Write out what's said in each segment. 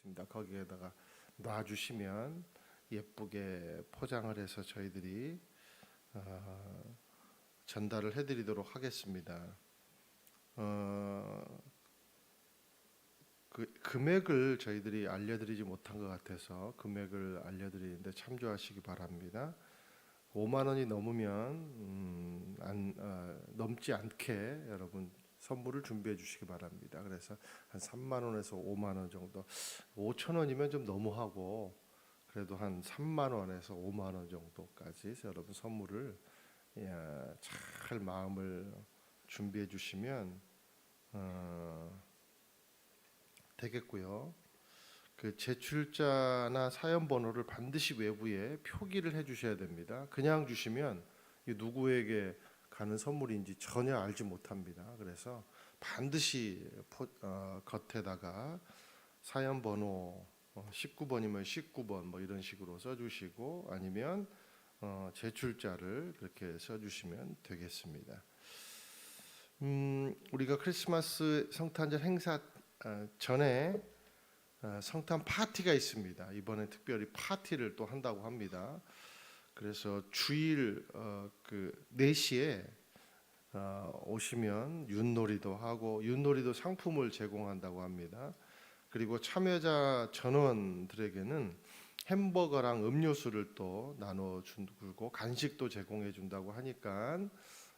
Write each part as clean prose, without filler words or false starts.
있습니다. 거기에다가 놔주시면 예쁘게 포장을 해서 저희들이 전달을 해드리도록 하겠습니다. 그 금액을 저희들이 알려드리지 못한 것 같아서 금액을 알려드리는데 참조하시기 바랍니다. 5만 원이 넘으면 넘지 않게 여러분 선물을 준비해 주시기 바랍니다. 그래서 한 3만 원에서 5만 원 정도, 5천 원이면 좀 너무하고 그래도 한 3만 원에서 5만 원 정도까지 여러분 선물을 잘 마음을 준비해 주시면 되겠고요. 그 제출자나 사연 번호를 반드시 외부에 표기를 해주셔야 됩니다. 그냥 주시면 누구에게 가는 선물인지 전혀 알지 못합니다. 그래서 반드시 겉에다가 사연 번호 19번이면 19번 뭐 이런 식으로 써주시고 아니면 제출자를 그렇게 써주시면 되겠습니다. 우리가 크리스마스 성탄절 행사 전에 성탄 파티가 있습니다. 이번에 특별히 파티를 또 한다고 합니다. 그래서 주일 그 4시에 오시면 윷놀이도 하고 윷놀이도 상품을 제공한다고 합니다. 그리고 참여자 전원들에게는 햄버거랑 음료수를 또 나눠주고 간식도 제공해 준다고 하니까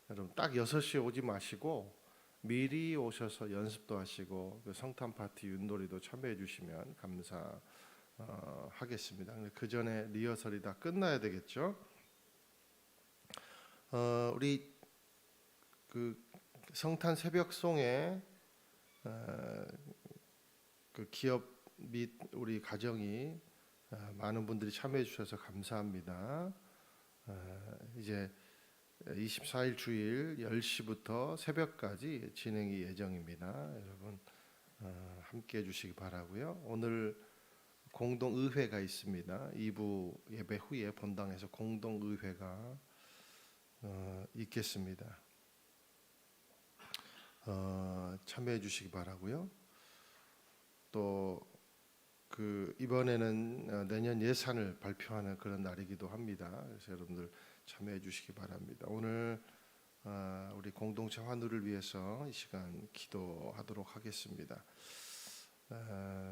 여러분 딱 6시에 오지 마시고 미리 오셔서 연습도 하시고 그 성탄 파티 윷놀이도 참여해 주시면 감사하겠습니다. 그 전에 리허설이 다 끝나야 되겠죠. 우리 그 성탄 새벽송에 그 기업 및 우리 가정이 많은 분들이 참여해 주셔서 감사합니다. 이제 24일 주일 10시부터 새벽까지 진행이 예정입니다. 여러분 함께 해주시기 바라고요. 오늘 공동의회가 있습니다. 2부 예배 후에 본당에서 공동의회가 있겠습니다. 참여해 주시기 바라고요. 또 그 이번에는 내년 예산을 발표하는 그런 날이기도 합니다. 그래서 여러분들 참여해 주시기 바랍니다. 오늘 우리 공동체 환우를 위해서 이 시간 기도하도록 하겠습니다.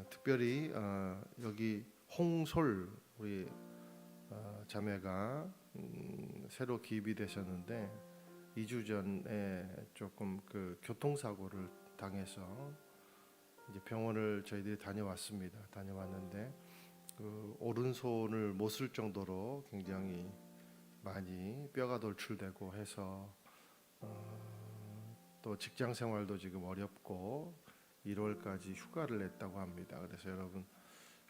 특별히 여기 홍솔 우리 자매가 새로 기입이 되셨는데 2주 전에 조금 그 교통사고를 당해서 이제 병원을 저희들이 다녀왔습니다. 다녀왔는데 그 오른손을 못 쓸 정도로 굉장히 많이 뼈가 돌출되고 해서 또 직장 생활도 지금 어렵고 1월까지 휴가를 냈다고 합니다. 그래서 여러분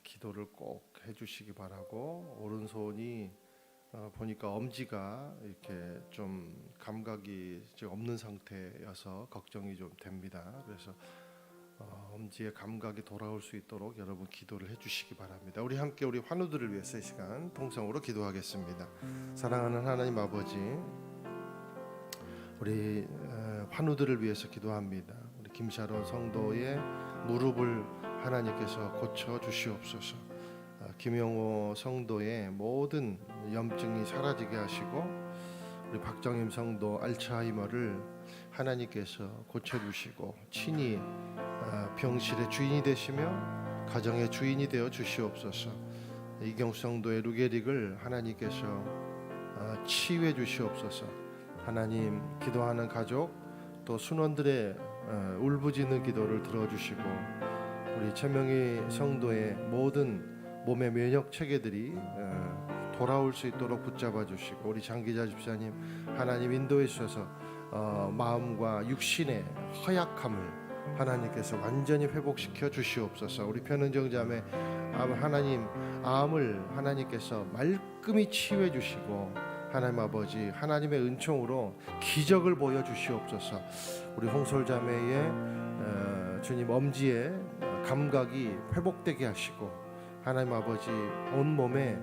기도를 꼭 해주시기 바라고 오른손이 보니까 엄지가 이렇게 좀 감각이 없는 상태여서 걱정이 좀 됩니다. 그래서 엄지의 감각이 돌아올 수 있도록 여러분 기도를 해주시기 바랍니다. 우리 함께 우리 환우들을 위해서 이 시간 통성으로 기도하겠습니다. 사랑하는 하나님 아버지, 우리 환우들을 위해서 기도합니다. 우리 김샤론 성도의 무릎을 하나님께서 고쳐 주시옵소서. 김영호 성도의 모든 염증이 사라지게 하시고 우리 박정임 성도 알츠하이머를 하나님께서 고쳐주시고 친히 병실의 주인이 되시며 가정의 주인이 되어 주시옵소서. 이경수 성도의 루게릭을 하나님께서 치유해 주시옵소서. 하나님 기도하는 가족 또 순원들의 울부짖는 기도를 들어주시고 우리 최명희 성도의 모든 몸의 면역 체계들이 돌아올 수 있도록 붙잡아 주시고 우리 장기자 집사님 하나님 인도해 주셔서 마음과 육신의 허약함을 하나님께서 완전히 회복시켜 주시옵소서. 우리 편은정 자매 하나님 암을 하나님께서 말끔히 치유해 주시고 하나님 아버지 하나님의 은총으로 기적을 보여 주시옵소서. 우리 홍솔 자매의 주님 엄지의 감각이 회복되게 하시고 하나님 아버지 온몸에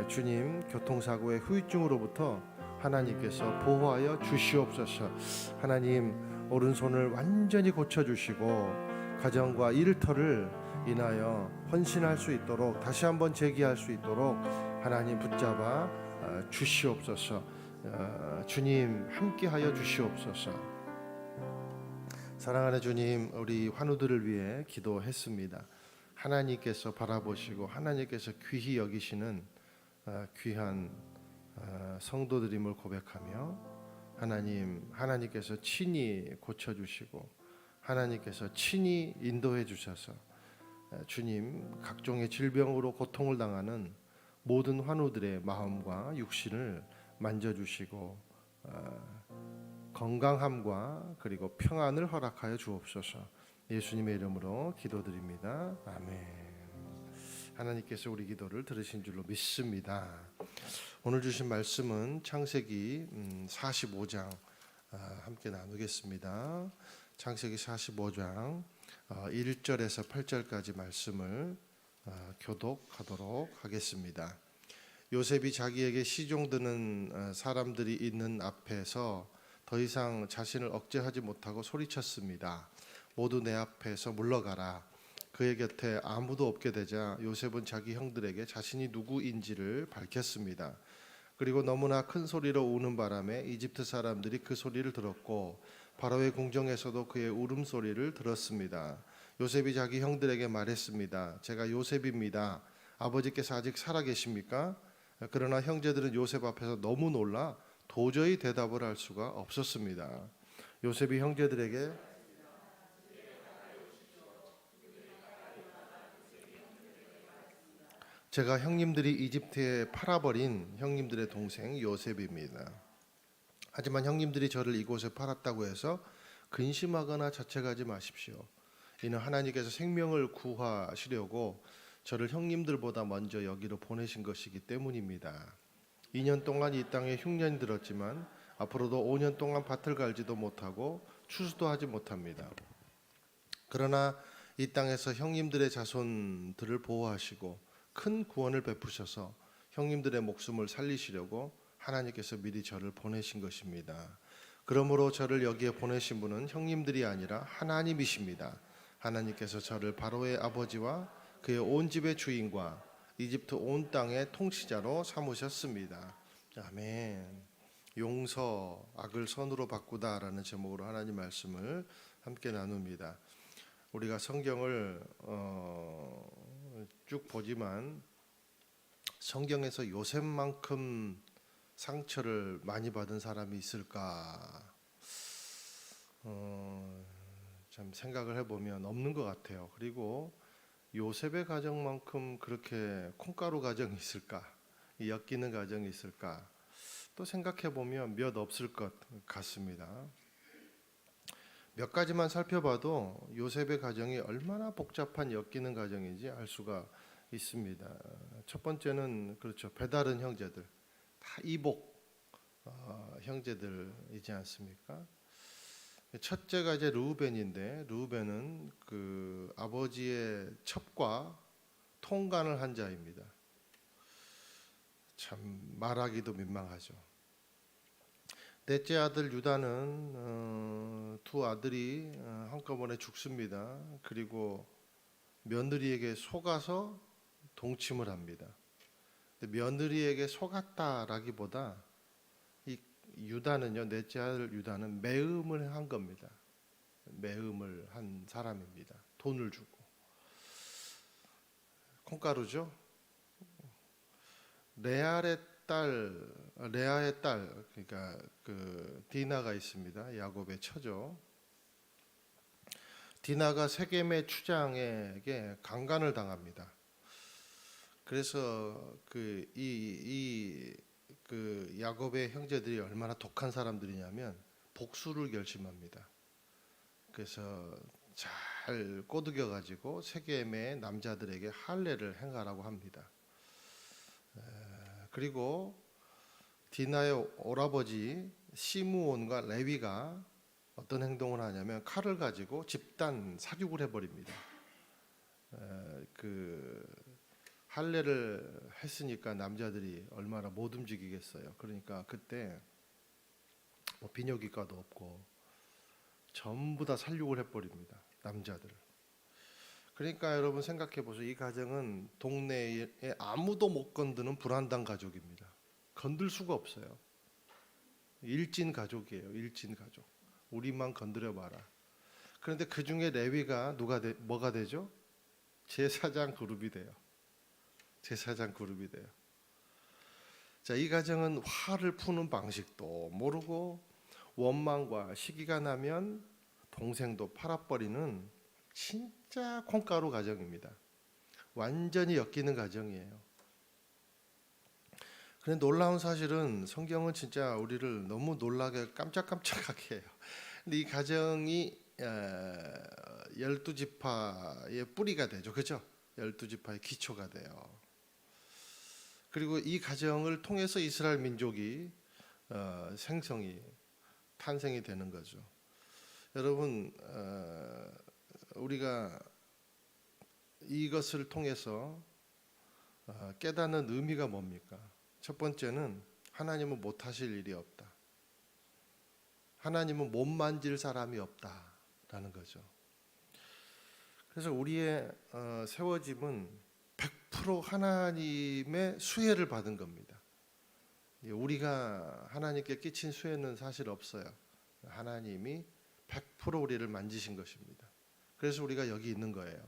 주님 교통사고의 후유증으로부터 하나님께서 보호하여 주시옵소서. 하나님 오른손을 완전히 고쳐주시고 가정과 일터를 인하여 헌신할 수 있도록, 다시 한번 재기할 수 있도록 하나님 붙잡아 주시옵소서. 주님 함께하여 주시옵소서. 사랑하는 주님, 우리 환우들을 위해 기도했습니다. 하나님께서 바라보시고 하나님께서 귀히 여기시는 귀한 성도들임을 고백하며, 하나님께서 친히 고쳐주시고 하나님께서 친히 인도해 주셔서 주님, 각종의 질병으로 고통을 당하는 모든 환우들의 마음과 육신을 만져주시고 건강함과 그리고 평안을 허락하여 주옵소서. 예수님의 이름으로 기도드립니다. 아멘. 하나님께서 우리 기도를 들으신 줄로 믿습니다. 오늘 주신 말씀은 창세기 45장 함께 나누겠습니다. 창세기 45장 1절에서 8절까지 말씀을 교독하도록 하겠습니다. 요셉이 자기에게 시종드는 사람들이 있는 앞에서 더 이상 자신을 억제하지 못하고 소리쳤습니다. 모두 내 앞에서 물러가라. 그의 곁에 아무도 없게 되자 요셉은 자기 형들에게 자신이 누구인지를 밝혔습니다. 그리고 너무나 큰 소리로 우는 바람에 이집트 사람들이 그 소리를 들었고 바로의 궁정에서도 그의 울음소리를 들었습니다. 요셉이 자기 형들에게 말했습니다. 제가 요셉입니다. 아버지께서 아직 살아계십니까? 그러나 형제들은 요셉 앞에서 너무 놀라 도저히 대답을 할 수가 없었습니다. 요셉이 형제들에게 제가 형님들이 이집트에 팔아버린 형님들의 동생 요셉입니다. 하지만 형님들이 저를 이곳에 팔았다고 해서 근심하거나 자책하지 마십시오. 이는 하나님께서 생명을 구하시려고 저를 형님들보다 먼저 여기로 보내신 것이기 때문입니다. 2년 동안 이 땅에 흉년이 들었지만 앞으로도 5년 동안 밭을 갈지도 못하고 추수도 하지 못합니다. 그러나 이 땅에서 형님들의 자손들을 보호하시고 큰 구원을 베푸셔서 형님들의 목숨을 살리시려고 하나님께서 미리 저를 보내신 것입니다. 그러므로 저를 여기에 보내신 분은 형님들이 아니라 하나님이십니다. 하나님께서 저를 바로의 아버지와 그의 온 집의 주인과 이집트 온 땅의 통치자로 삼으셨습니다. 아멘. 용서, 악을 선으로 바꾸다라는 제목으로 하나님 말씀을 함께 나눕니다. 우리가 성경을 쭉 보지만 성경에서 요셉만큼 상처를 많이 받은 사람이 있을까? 참 생각을 해보면 없는 것 같아요. 그리고 요셉의 가정만큼 그렇게 콩가루 가정이 있을까? 엮이는 가정이 있을까? 또 생각해보면 몇 없을 것 같습니다. 몇 가지만 살펴봐도 요셉의 가정이 얼마나 복잡한 엮이는 가정인지 알 수가 있습니다. 첫 번째는 그렇죠. 배다른 형제들, 다 이복 형제들이지 않습니까? 첫째가 이제 르우벤인데, 르우벤은 그 아버지의 첩과 통간을 한 자입니다. 참 말하기도 민망하죠. 넷째 아들 유다는 두 아들이 한꺼번에 죽습니다. 그리고 며느리에게 속아서 동침을 합니다. 근데 며느리에게 속았다라기보다 이 유다는요, 넷째 아들 유다는 매음을 한 겁니다. 매음을 한 사람입니다. 돈을 주고. 콩가루죠. 레아의 딸, 그러니까 그 디나가 있습니다. 야곱의 처죠. 디나가 세겜의 추장에게 강간을 당합니다. 그래서 그 야곱의 형제들이 얼마나 독한 사람들이냐면 복수를 결심합니다. 그래서 잘 꼬드겨 가지고 세겜의 남자들에게 할례를 행하라고 합니다. 그리고 디나의 오라버지 시므온과 레위가 어떤 행동을 하냐면 칼을 가지고 집단 사육을 해버립니다. 그 할례를 했으니까 남자들이 얼마나 못 움직이겠어요. 그러니까 그때 뭐 비뇨기과도 없고 전부 다 살육을 해버립니다. 남자들. 그러니까 여러분 생각해 보세요. 이 가정은 동네에 아무도 못 건드는 불안당 가족입니다. 건들 수가 없어요. 일진 가족이에요. 일진 가족. 우리만 건드려 봐라. 그런데 그 중에 레위가 뭐가 되죠? 제사장 그룹이 돼요. 제사장 그룹이 돼요. 자, 이 가정은 화를 푸는 방식도 모르고 원망과 시기가 나면 동생도 팔아버리는 진짜 콩가루 가정입니다. 완전히 엮이는 가정이에요. 그런데 놀라운 사실은 성경은 진짜 우리를 너무 놀라게 깜짝깜짝하게 해요. 근데 이 가정이 12지파의 뿌리가 되죠. 그죠? 12지파의 기초가 돼요. 그리고 이 가정을 통해서 이스라엘 민족이 탄생이 되는 거죠. 여러분, 우리가 이것을 통해서 깨닫는 의미가 뭡니까? 첫 번째는 하나님은 못하실 일이 없다. 하나님은 못 만질 사람이 없다라는 거죠. 그래서 우리의 세워짐은 100% 하나님의 수혜를 받은 겁니다. 우리가 하나님께 끼친 수혜는 사실 없어요. 하나님이 100% 우리를 만지신 것입니다. 그래서 우리가 여기 있는 거예요.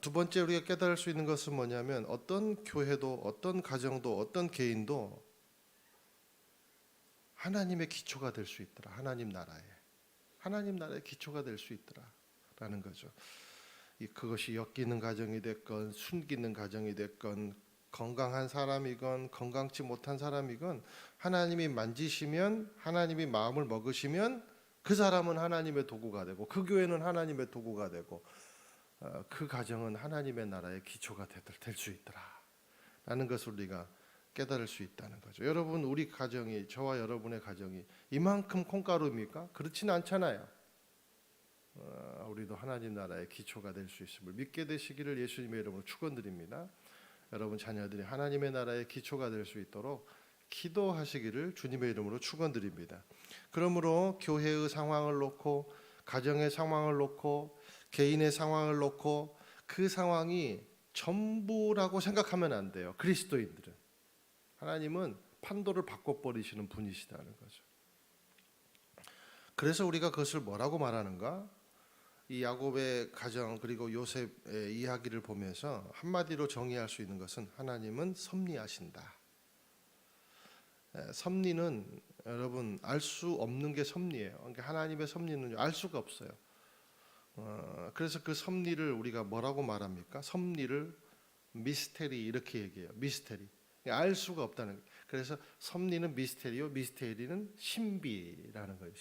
두 번째 우리가 깨달을 수 있는 것은 뭐냐면 어떤 교회도 어떤 가정도 어떤 개인도 하나님의 기초가 될 수 있더라. 하나님 나라의 기초가 될 수 있더라라는 거죠. 그것이 엮이는 가정이 됐건 숨기는 가정이 됐건 건강한 사람이건 건강치 못한 사람이건 하나님이 만지시면 하나님이 마음을 먹으시면 그 사람은 하나님의 도구가 되고 그 교회는 하나님의 도구가 되고 그 가정은 하나님의 나라의 기초가 될 수 있더라라는 것을 우리가 깨달을 수 있다는 거죠. 여러분 우리 가정이 저와 여러분의 가정이 이만큼 콩가루입니까? 그렇지는 않잖아요. 우리도 하나님 나라의 기초가 될 수 있음을 믿게 되시기를 예수님의 이름으로 축원드립니다. 여러분 자녀들이 하나님의 나라의 기초가 될 수 있도록 기도하시기를 주님의 이름으로 축원드립니다. 그러므로 교회의 상황을 놓고 가정의 상황을 놓고 개인의 상황을 놓고 그 상황이 전부라고 생각하면 안 돼요. 그리스도인들은 하나님은 판도를 바꿔버리시는 분이시다는 거죠. 그래서 우리가 그것을 뭐라고 말하는가? 이 야곱의 가정 그리고 요셉의 이야기를 보면서 한마디로 정의할 수 있는 것은 하나님은 섭리하신다. 섭리는 여러분 알 수 없는 게 섭리예요. 그러니까 하나님의 섭리는 알 수가 없어요. 그래서 그 섭리를 우리가 뭐라고 말합니까? 섭리를 미스테리 이렇게 얘기해요. 미스테리. 알 수가 없다는 거예요. 그래서 섭리는 미스테리요, 미스테리는 신비라는 거예요.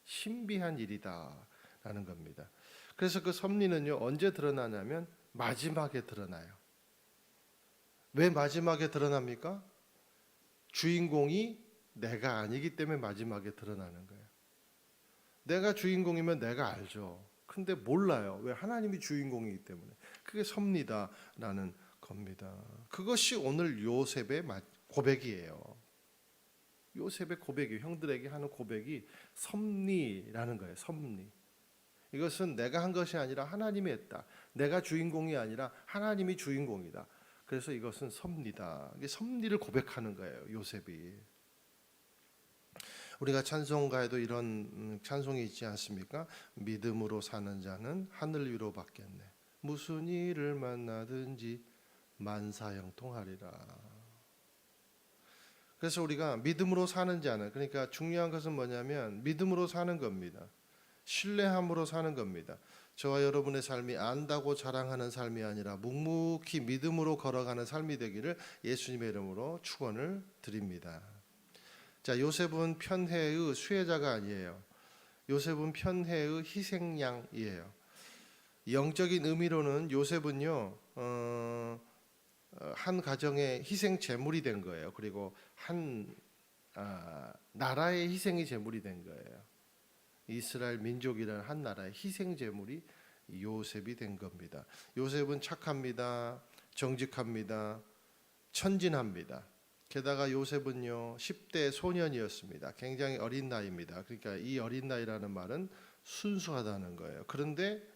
신비한 일이다라는 겁니다. 그래서 그 섭리는요 언제 드러나냐면 마지막에 드러나요. 왜 마지막에 드러납니까? 주인공이 내가 아니기 때문에 마지막에 드러나는 거예요. 내가 주인공이면 내가 알죠. 근데 몰라요. 왜? 하나님이 주인공이기 때문에. 그게 섭리다라는 겁니다. 그것이 오늘 요셉의 고백이에요. 요셉의 고백이 형들에게 하는 고백이 섭리라는 거예요. 섭리. 이것은 내가 한 것이 아니라 하나님이 했다. 내가 주인공이 아니라 하나님이 주인공이다. 그래서 이것은 섭리다. 이게 섭리를 고백하는 거예요. 요셉이. 우리가 찬송가에도 이런 찬송이 있지 않습니까? 믿음으로 사는 자는 하늘 위로 받겠네. 무슨 일을 만나든지 만사형통하리라. 그래서 우리가 믿음으로 사는 자는, 그러니까 중요한 것은 뭐냐면 믿음으로 사는 겁니다. 신뢰함으로 사는 겁니다. 저와 여러분의 삶이 안다고 자랑하는 삶이 아니라 묵묵히 믿음으로 걸어가는 삶이 되기를 예수님의 이름으로 축원을 드립니다. 자, 요셉은 편혜의 수혜자가 아니에요. 요셉은 편혜의 희생양이에요. 영적인 의미로는 요셉은요 한 가정의 희생 제물이 된 거예요. 그리고 한 나라의 희생이 제물이 된 거예요. 이스라엘 민족이라는 한 나라의 희생 제물이 요셉이 된 겁니다. 요셉은 착합니다. 정직합니다. 천진합니다. 게다가 요셉은요 10대 소년이었습니다. 굉장히 어린 나이입니다. 그러니까 이 어린 나이라는 말은 순수하다는 거예요. 그런데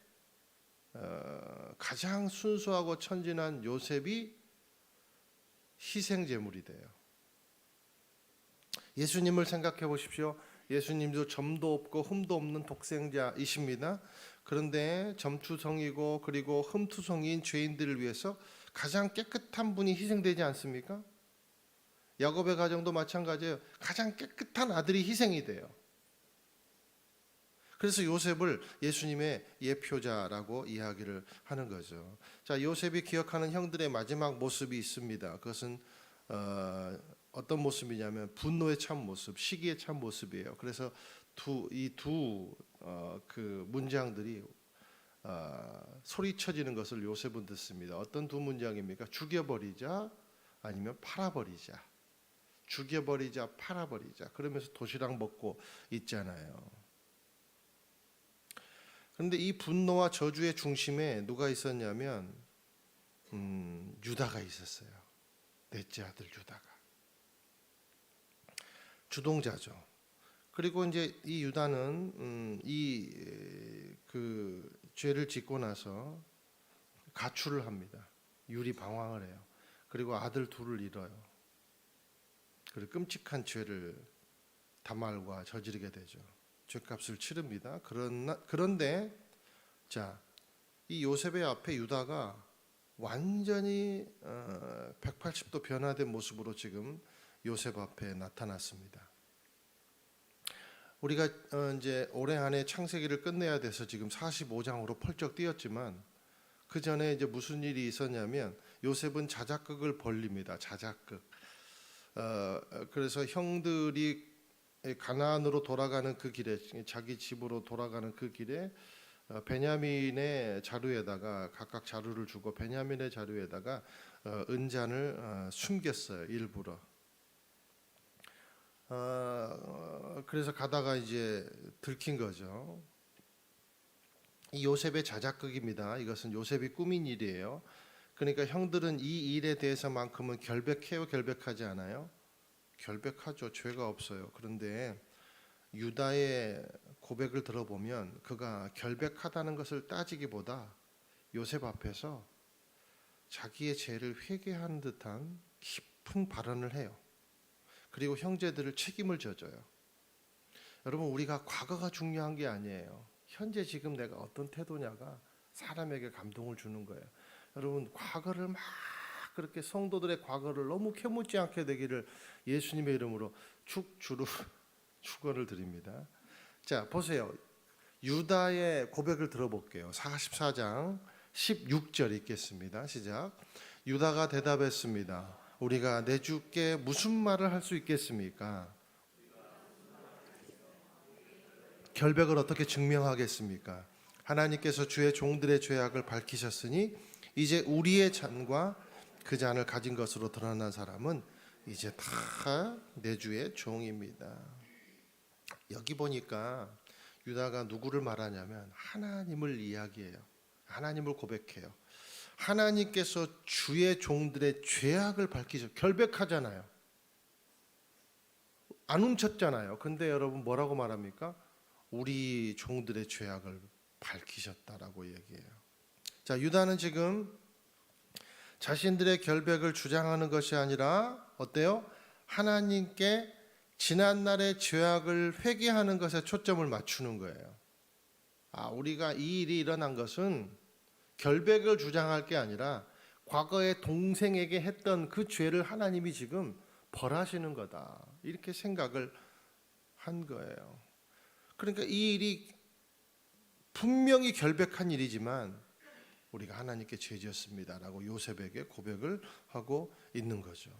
가장 순수하고 천진한 요셉이 희생 제물이 돼요. 예수님을 생각해 보십시오. 예수님도 점도 없고 흠도 없는 독생자이십니다. 그런데 점투성이고 그리고 흠투성이인 죄인들을 위해서 가장 깨끗한 분이 희생되지 않습니까? 야곱의 가정도 마찬가지예요. 가장 깨끗한 아들이 희생이 돼요. 그래서 요셉을 예수님의 예표자라고 이야기를 하는 거죠. 자, 요셉이 기억하는 형들의 마지막 모습이 있습니다. 그것은 어떤 모습이냐면 분노의 참 모습, 시기의 참 모습이에요. 그래서 이 두 그 문장들이 소리쳐지는 것을 요셉은 듣습니다. 어떤 두 문장입니까? 죽여버리자 아니면 팔아버리자. 죽여버리자, 팔아버리자. 그러면서 도시락 먹고 있잖아요. 그런데 이 분노와 저주의 중심에 누가 있었냐면 유다가 있었어요. 넷째 아들 유다가 주동자죠. 그리고 이제 이 유다는 그 죄를 짓고 나서 가출을 합니다. 유리방황을 해요. 그리고 아들 둘을 잃어요. 그리고 끔찍한 죄를 다말과 저지르게 되죠. 죄값을 치릅니다. 그런데 자, 이 요셉의 앞에 유다가 완전히 180도 변화된 모습으로 지금 요셉 앞에 나타났습니다. 우리가 이제 올해 안에 창세기를 끝내야 돼서 지금 45장으로 펄쩍 뛰었지만 그 전에 이제 무슨 일이 있었냐면 요셉은 자작극을 벌립니다. 자작극. 그래서 형들이 가나안으로 돌아가는 그 길에 자기 집으로 돌아가는 그 길에 베냐민의 자루에다가 각각 자루를 주고 베냐민의 자루에다가 은잔을 숨겼어요. 일부러. 그래서 가다가 이제 들킨 거죠. 이 요셉의 자작극입니다. 이것은 요셉이 꾸민 일이에요. 그러니까 형들은 이 일에 대해서만큼은 결백해요, 결백하지 않아요? 결백하죠. 죄가 없어요. 그런데 유다의 고백을 들어보면 그가 결백하다는 것을 따지기보다 요셉 앞에서 자기의 죄를 회개한 듯한 깊은 발언을 해요. 그리고 형제들을 책임을 져줘요. 여러분, 우리가 과거가 중요한 게 아니에요. 현재 지금 내가 어떤 태도냐가 사람에게 감동을 주는 거예요. 여러분, 과거를 막 그렇게 성도들의 과거를 너무 캐묻지 않게 되기를 예수님의 이름으로 축원을 드립니다. 자, 보세요. 유다의 고백을 들어볼게요. 44장 16절 읽겠습니다. 시작. 유다가 대답했습니다. 우리가 내 주께 무슨 말을 할 수 있겠습니까? 결백을 어떻게 증명하겠습니까? 하나님께서 주의 종들의 죄악을 밝히셨으니 이제 우리의 잔과 그 잔을 가진 것으로 드러난 사람은 이제 다 내 주의 종입니다. 여기 보니까 유다가 누구를 말하냐면 하나님을 이야기해요. 하나님을 고백해요. 하나님께서 주의 종들의 죄악을 밝히셔. 결백하잖아요. 안 훔쳤잖아요. 근데 여러분 뭐라고 말합니까? 우리 종들의 죄악을 밝히셨다라고 얘기해요. 자, 유다는 지금 자신들의 결백을 주장하는 것이 아니라 어때요? 하나님께 지난날의 죄악을 회개하는 것에 초점을 맞추는 거예요. 우리가 이 일이 일어난 것은 결백을 주장할 게 아니라 과거에 동생에게 했던 그 죄를 하나님이 지금 벌하시는 거다. 이렇게 생각을 한 거예요. 그러니까 이 일이 분명히 결백한 일이지만 우리가 하나님께 죄 지었습니다라고 요셉에게 고백을 하고 있는 거죠.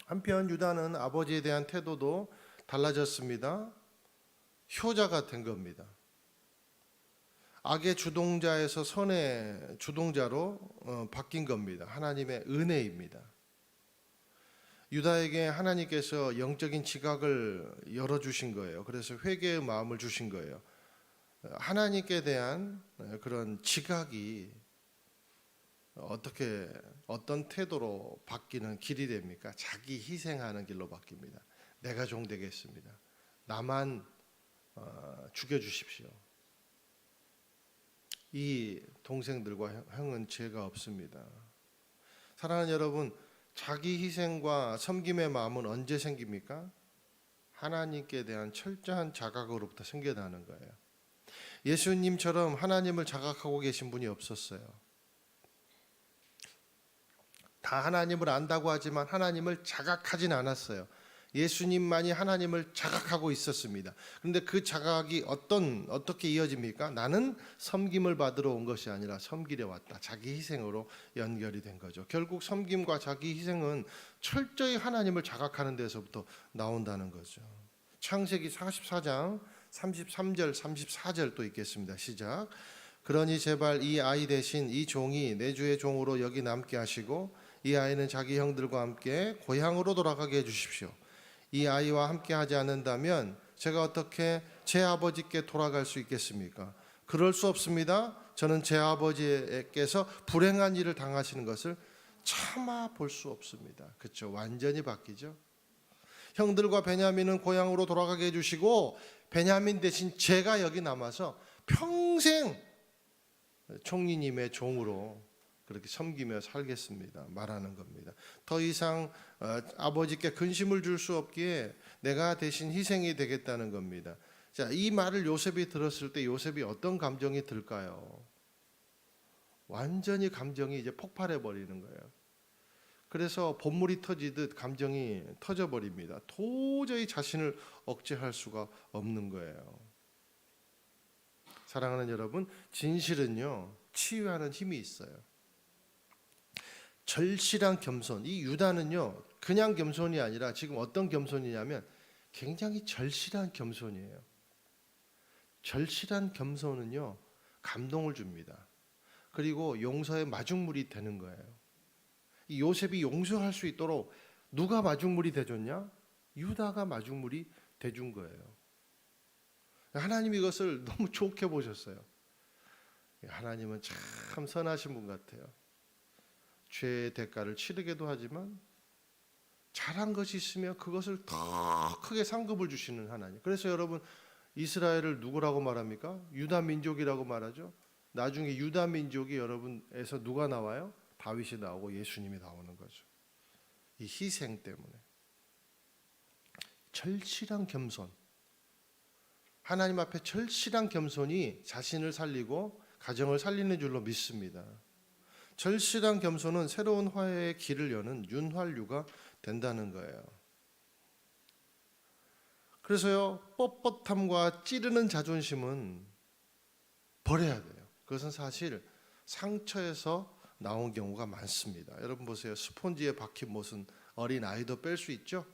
한편 유다는 아버지에 대한 태도도 달라졌습니다. 효자가 된 겁니다. 악의 주동자에서 선의 주동자로 바뀐 겁니다. 하나님의 은혜입니다. 유다에게 하나님께서 영적인 지각을 열어주신 거예요. 그래서 회개의 마음을 주신 거예요. 하나님께 대한 그런 지각이 어떤 태도로 바뀌는 길이 됩니까? 자기 희생하는 길로 바뀝니다. 내가 종 되겠습니다. 나만 죽여주십시오. 이 동생들과 형은 죄가 없습니다. 사랑하는 여러분, 자기 희생과 섬김의 마음은 언제 생깁니까? 하나님께 대한 철저한 자각으로부터 생겨나는 거예요. 예수님처럼 하나님을 자각하고 계신 분이 없었어요. 다 하나님을 안다고 하지만 하나님을 자각하진 않았어요. 예수님만이 하나님을 자각하고 있었습니다. 그런데 그 자각이 어떻게 이어집니까? 나는 섬김을 받으러 온 것이 아니라 섬기려 왔다. 자기 희생으로 연결이 된 거죠. 결국 섬김과 자기 희생은 철저히 하나님을 자각하는 데서부터 나온다는 거죠. 창세기 44장 33절 34절 또 읽겠습니다. 시작. 그러니 제발 이 아이 대신 이 종이 내 주의 종으로 여기 남게 하시고 이 아이는 자기 형들과 함께 고향으로 돌아가게 해주십시오. 이 아이와 함께 하지 않는다면 제가 어떻게 제 아버지께 돌아갈 수 있겠습니까? 그럴 수 없습니다. 저는 제 아버지께서 불행한 일을 당하시는 것을 참아 볼 수 없습니다. 그렇죠? 완전히 바뀌죠. 형들과 베냐민은 고향으로 돌아가게 해주시고 베냐민 대신 제가 여기 남아서 평생 총리님의 종으로 그렇게 섬기며 살겠습니다. 말하는 겁니다. 더 이상 아버지께 근심을 줄 수 없기에 내가 대신 희생이 되겠다는 겁니다. 자, 이 말을 요셉이 들었을 때 요셉이 어떤 감정이 들까요? 완전히 감정이 이제 폭발해 버리는 거예요. 그래서 본물이 터지듯 감정이 터져 버립니다. 도저히 자신을 억제할 수가 없는 거예요. 사랑하는 여러분, 진실은요 치유하는 힘이 있어요. 절실한 겸손. 이 유다는요 그냥 겸손이 아니라 지금 어떤 겸손이냐면 굉장히 절실한 겸손이에요. 절실한 겸손은요 감동을 줍니다. 그리고 용서의 마중물이 되는 거예요. 이 요셉이 용서할 수 있도록 누가 마중물이 돼줬냐? 유다가 마중물이 돼준 거예요. 하나님이 이것을 너무 좋게 보셨어요. 하나님은 참 선하신 분 같아요. 죄의 대가를 치르게도 하지만 잘한 것이 있으면 그것을 더 크게 상급을 주시는 하나님. 그래서 여러분 이스라엘을 누구라고 말합니까? 유다 민족이라고 말하죠. 나중에 유다 민족이 여러분에서 누가 나와요? 다윗이 나오고 예수님이 나오는 거죠. 이 희생 때문에. 절실한 겸손. 하나님 앞에 절실한 겸손이 자신을 살리고 가정을 살리는 줄로 믿습니다. 절실한 겸손은 새로운 화해의 길을 여는 윤활유가 된다는 거예요. 그래서요 뻣뻣함과 찌르는 자존심은 버려야 돼요. 그것은 사실 상처에서 나온 경우가 많습니다. 여러분 보세요. 스폰지에 박힌 못은 어린 아이도 뺄 수 있죠.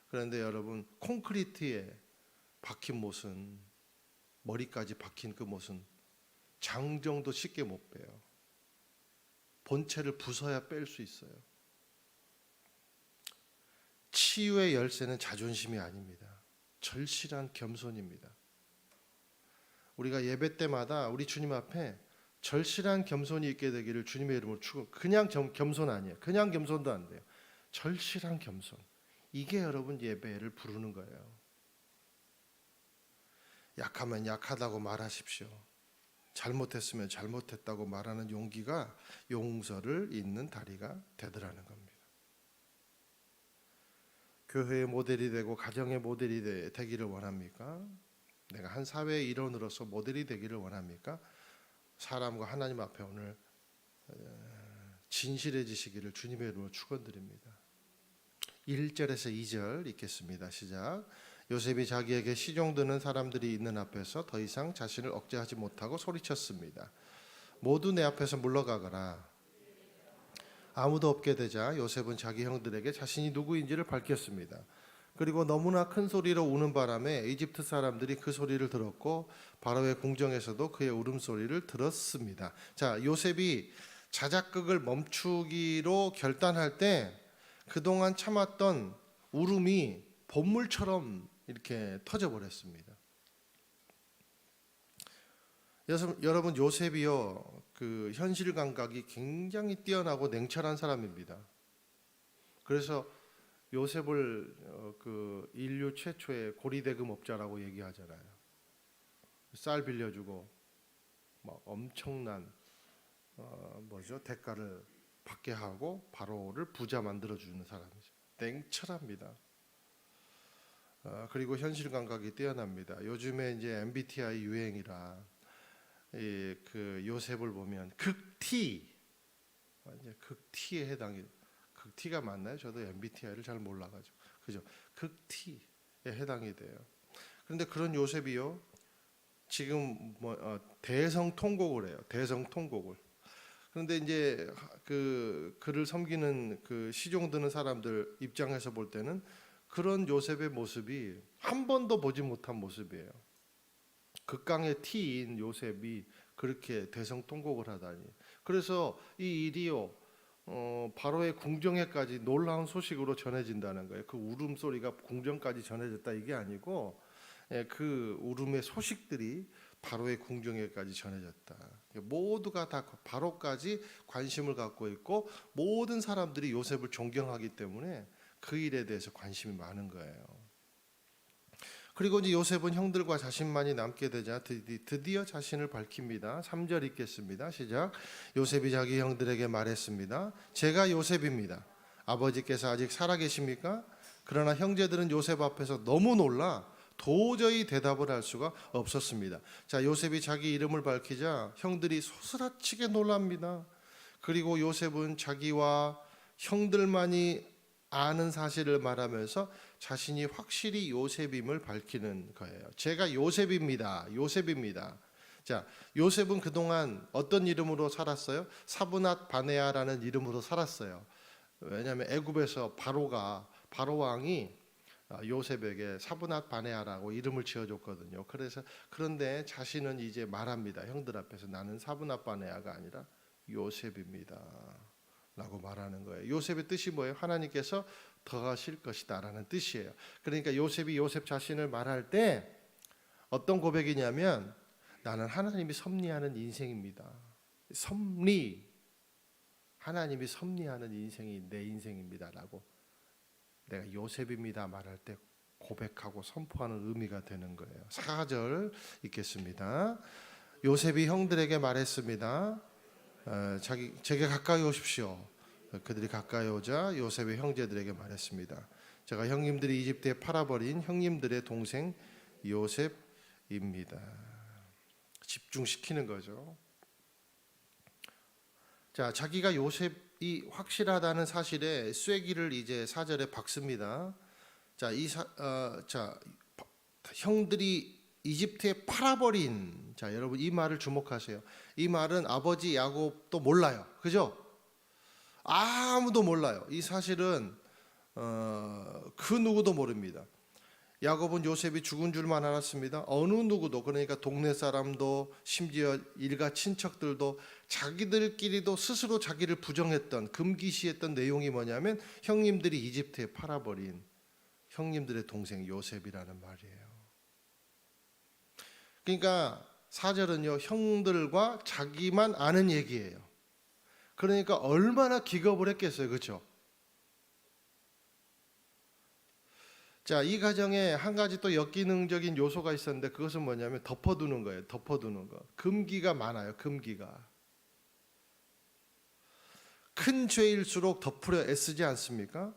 그런데 여러분 콘크리트에 박힌 못은 머리까지 박힌 그 못은 장정도 쉽게 못 빼요. 본체를 부숴야 뺄 수 있어요. 치유의 열쇠는 자존심이 아닙니다. 절실한 겸손입니다. 우리가 예배 때마다 우리 주님 앞에 절실한 겸손이 있게 되기를 주님의 이름으로 축원. 그냥 겸손 아니에요. 그냥 겸손도 안 돼요. 절실한 겸손. 이게 여러분 예배를 부르는 거예요. 약하면 약하다고 말하십시오. 잘못했으면 잘못했다고 말하는 용기가 용서를 잇는 다리가 되더라는 겁니다. 교회의 모델이 되고 가정의 모델이 되기를 원합니까? 내가 한 사회의 일원으로서 모델이 되기를 원합니까? 사람과 하나님 앞에 오늘 진실해지시기를 주님의 이름으로 축원드립니다. 1절에서 2절 읽겠습니다. 시작. 요셉이 자기에게 시종드는 사람들이 있는 앞에서 더 이상 자신을 억제하지 못하고 소리쳤습니다. 모두 내 앞에서 물러가거라. 아무도 없게 되자 요셉은 자기 형들에게 자신이 누구인지를 밝혔습니다. 그리고 너무나 큰 소리로 우는 바람에 이집트 사람들이 그 소리를 들었고 바로의 궁정에서도 그의 울음소리를 들었습니다. 자, 요셉이 자작극을 멈추기로 결단할 때 그동안 참았던 울음이 본물처럼 이렇게 터져버렸습니다. 여러분 요셉이요 그 현실 감각이 굉장히 뛰어나고 냉철한 사람입니다. 그래서 요셉을 그 인류 최초의 고리대금업자라고 얘기하잖아요. 쌀 빌려주고 막 엄청난 대가를 받게 하고 바로를 부자 만들어 주는 사람이죠. 냉철합니다. 그리고 현실 감각이 뛰어납니다. 요즘에 이제 MBTI 유행이라 그 요셉을 보면 극T, 완전 극T에 해당이. 극T가 맞나요? 저도 MBTI를 잘 몰라가지고 그죠? 극T에 해당이 돼요. 그런데 그런 요셉이요, 지금 대성통곡을 해요. 대성통곡을. 그런데 이제 그 그를 섬기는 그 시종 드는 사람들 입장에서 볼 때는 그런 요셉의 모습이 한 번도 보지 못한 모습이에요. 극강의 T인 요셉이 그렇게 대성통곡을 하다니. 그래서 이 일이요, 바로의 궁정에까지 놀라운 소식으로 전해진다는 거예요. 그 울음소리가 궁정까지 전해졌다 이게 아니고, 그 울음의 소식들이 바로의 궁정에까지 전해졌다. 모두가 다 바로까지 관심을 갖고 있고 모든 사람들이 요셉을 존경하기 때문에 그 일에 대해서 관심이 많은 거예요. 그리고 이제 요셉은 형들과 자신만이 남게 되자 드디어 자신을 밝힙니다. 3절 읽겠습니다. 시작. 요셉이 자기 형들에게 말했습니다. 제가 요셉입니다. 아버지께서 아직 살아계십니까? 그러나 형제들은 요셉 앞에서 너무 놀라 도저히 대답을 할 수가 없었습니다. 자, 요셉이 자기 이름을 밝히자 형들이 소스라치게 놀랍니다. 그리고 요셉은 자기와 형들만이 아는 사실을 말하면서 자신이 확실히 요셉임을 밝히는 거예요. 제가 요셉입니다. 요셉입니다. 자, 요셉은 그동안 어떤 이름으로 살았어요? 사브낫 바네아라는 이름으로 살았어요. 왜냐하면 애굽에서 바로 왕이 요셉에게 사브낫 바네아라고 이름을 지어줬거든요. 그런데 자신은 이제 말합니다. 형들 앞에서 나는 사브낫 바네아가 아니라 요셉입니다 라고 말하는 거예요. 요셉의 뜻이 뭐예요? 하나님께서 더하실 것이다 라는 뜻이에요. 그러니까 요셉이 요셉 자신을 말할 때 어떤 고백이냐면, 나는 하나님이 섭리하는 인생입니다. 섭리, 하나님이 섭리하는 인생이 내 인생입니다 라고 내가 요셉입니다 말할 때 고백하고 선포하는 의미가 되는 거예요. 4절 읽겠습니다. 요셉이 형들에게 말했습니다. 제게 가까이 오십시오. 그들이 가까이 오자 요셉의 형제들에게 말했습니다. 제가 형님들이 이집트에 팔아버린 형님들의 동생 요셉입니다. 집중시키는 거죠. 자, 자기가 요셉이 확실하다는 사실에 쐐기를 이제 4절에 박습니다. 자, 형들이 이집트에 팔아버린, 자, 여러분 이 말을 주목하세요. 이 말은 아버지 야곱도 몰라요. 그죠? 아무도 몰라요. 이 사실은 그 누구도 모릅니다. 야곱은 요셉이 죽은 줄만 알았습니다. 어느 누구도, 그러니까 동네 사람도 심지어 일가 친척들도 자기들끼리도 스스로 자기를 부정했던, 금기시했던 내용이 뭐냐면 형님들이 이집트에 팔아버린 형님들의 동생 요셉이라는 말이에요. 그러니까 4절은요, 형들과 자기만 아는 얘기예요. 그러니까 얼마나 기겁을 했겠어요. 그렇죠? 자, 이 가정에 한 가지 또 역기능적인 요소가 있었는데 그것은 뭐냐면 덮어두는 거예요. 덮어두는 거. 금기가 많아요. 금기가. 큰 죄일수록 덮으려 애쓰지 않습니까?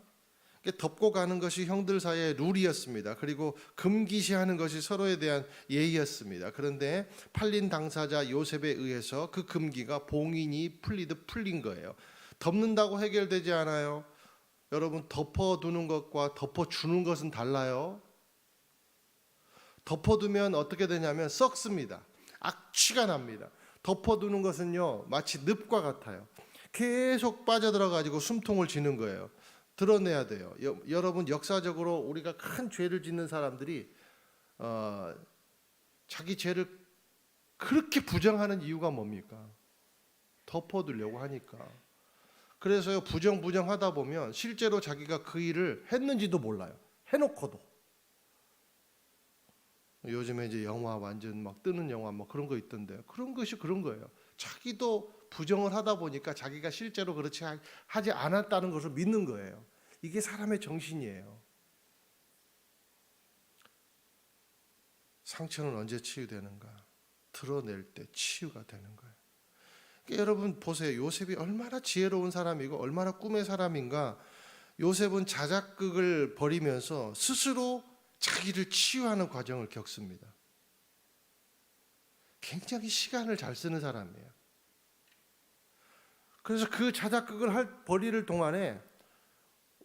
덮고 가는 것이 형들 사이의 룰이었습니다. 그리고 금기시하는 것이 서로에 대한 예의였습니다. 그런데 팔린 당사자 요셉에 의해서 그 금기가 봉인이 풀리듯 풀린 거예요. 덮는다고 해결되지 않아요. 여러분, 덮어두는 것과 덮어주는 것은 달라요. 덮어두면 어떻게 되냐면 썩습니다. 악취가 납니다. 덮어두는 것은요, 마치 늪과 같아요. 계속 빠져들어가지고 숨통을 쥐는 거예요. 드러내야 돼요. 여러분, 역사적으로 우리가 큰 죄를 짓는 사람들이 자기 죄를 그렇게 부정하는 이유가 뭡니까? 덮어두려고 하니까. 그래서요, 부정하다 보면 실제로 자기가 그 일을 했는지도 몰라요. 해놓고도. 요즘에 이제 영화 완전 막 뜨는 영화 뭐 그런 거 있던데, 그런 것이 그런 거예요. 자기도 부정을 하다 보니까 자기가 실제로 그렇지 하지 않았다는 것을 믿는 거예요. 이게 사람의 정신이에요. 상처는 언제 치유되는가? 드러낼 때 치유가 되는 거예요. 그러니까 여러분 보세요. 요셉이 얼마나 지혜로운 사람이고 얼마나 꿈의 사람인가. 요셉은 자작극을 벌이면서 스스로 자기를 치유하는 과정을 겪습니다. 굉장히 시간을 잘 쓰는 사람이에요. 그래서 그 자작극을 벌이는 동안에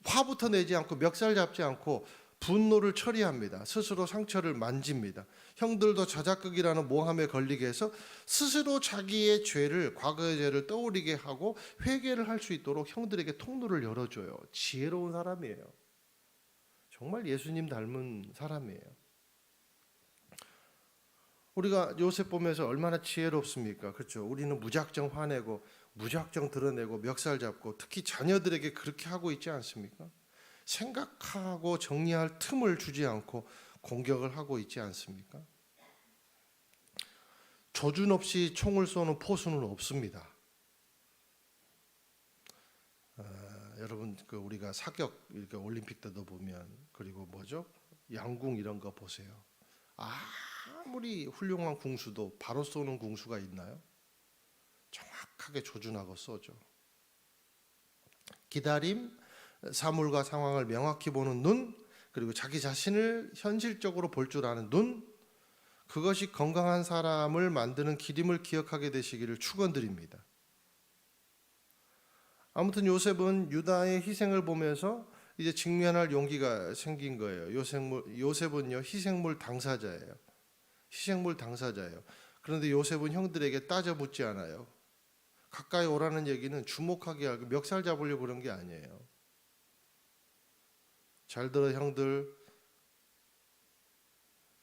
화부터 내지 않고 멱살 잡지 않고 분노를 처리합니다. 스스로 상처를 만집니다. 형들도 자작극이라는 모함에 걸리게 해서 스스로 자기의 죄를, 과거의 죄를 떠올리게 하고 회개를 할 수 있도록 형들에게 통로를 열어줘요. 지혜로운 사람이에요. 정말 예수님 닮은 사람이에요. 우리가 요셉 보면서 얼마나 지혜롭습니까? 그렇죠? 우리는 무작정 화내고 무작정 드러내고 멱살 잡고 특히 자녀들에게 그렇게 하고 있지 않습니까? 생각하고 정리할 틈을 주지 않고 공격을 하고 있지 않습니까? 조준 없이 총을 쏘는 포수는 없습니다. 여러분 우리가 사격 이렇게 올림픽 때도 보면 그리고 뭐죠? 양궁 이런 거 보세요. 아무리 훌륭한 궁수도 바로 쏘는 궁수가 있나요? 정확하게 조준하고 쏘죠. 기다림, 사물과 상황을 명확히 보는 눈, 그리고 자기 자신을 현실적으로 볼 줄 아는 눈, 그것이 건강한 사람을 만드는 기림을 기억하게 되시기를 축원드립니다. 아무튼 요셉은 유다의 희생을 보면서 이제 직면할 용기가 생긴 거예요. 요셉은요 희생물 당사자예요. 희생물 당사자예요. 그런데 요셉은 형들에게 따져묻지 않아요. 가까이 오라는 얘기는 주목하게 하고 멱살 잡으려고 그런 게 아니에요. 잘 들어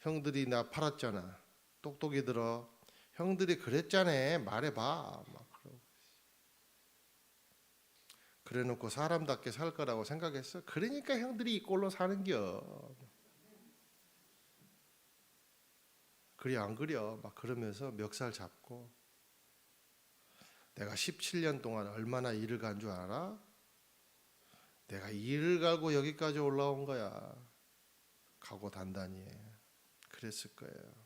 형들이 나 팔았잖아. 똑똑히 들어. 형들이 그랬잖아. 말해봐. 막 그래놓고 사람답게 살 거라고 생각했어. 그러니까 형들이 이 꼴로 사는겨. 그래 안 그려? 막 그러면서 멱살 잡고 내가 17년 동안 얼마나 일을 간 줄 알아? 내가 일을 갈고 여기까지 올라온 거야. 각오 단단히 그랬을 거예요.